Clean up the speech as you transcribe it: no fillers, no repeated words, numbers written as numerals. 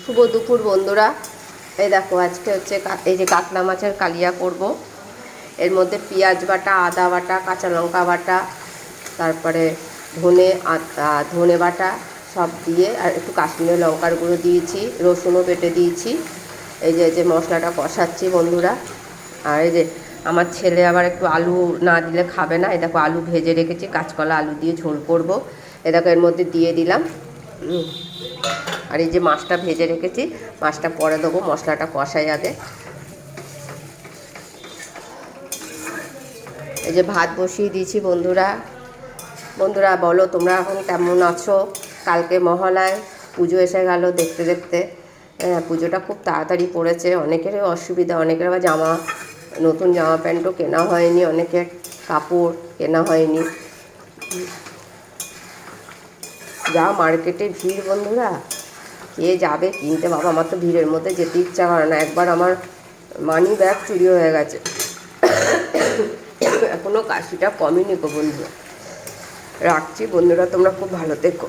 শুভ দুপুর বন্ধুরা। এই দেখো আজকে হচ্ছে এই যে কাতলা মাছের কালিয়া করব। এর মধ্যে পেঁয়াজ বাটা, আদা বাটা, কাঁচা লঙ্কা বাটা, তারপরে ধনে বাটা সব দিয়ে, আর একটু কাশ্মীরি লঙ্কার গুঁড়ো দিয়েছি, রসুনও বেটে দিয়েছি। এই যে মশলাটা কষাচ্ছি বন্ধুরা। আর এই যে আমার ছেলে আবার একটু আলু না দিলে খাবে না। এই দেখো আলু ভেজে রেখেছি, কাঁচকলা আলু দিয়ে ঝোল করব। এ দেখো এর মধ্যে দিয়ে দিলাম। আর এই যে মাছটা ভেজে রেখেছি, মাছটা পরে দেবো, মশলাটা কষাই আগে। এই যে ভাত বসিয়ে দিয়েছি বন্ধুরা। বন্ধুরা বলো তোমরা এখন কেমন আছো? কালকে মহালয়, পুজো এসে গেল দেখতে দেখতে। পুজোটা খুব তাড়াতাড়ি পড়েছে, অনেকেরই অসুবিধা, অনেকের আবার নতুন জামা প্যান্টও কেনা হয়নি, অনেকের কাপড় কেনা হয়নি। যা মার্কেটে ভিড় বন্ধুরা, কে যাবে কিনতে? বাবা, আমার তো ভিড়ের মধ্যে যেতে ইচ্ছা করে না। একবার আমার মানি ব্যাগ চুরি হয়ে গেছে, এখনও কাশিটা কমেনি গো বন্ধু। রাখছি বন্ধুরা, তোমরা খুব ভালো থেকো।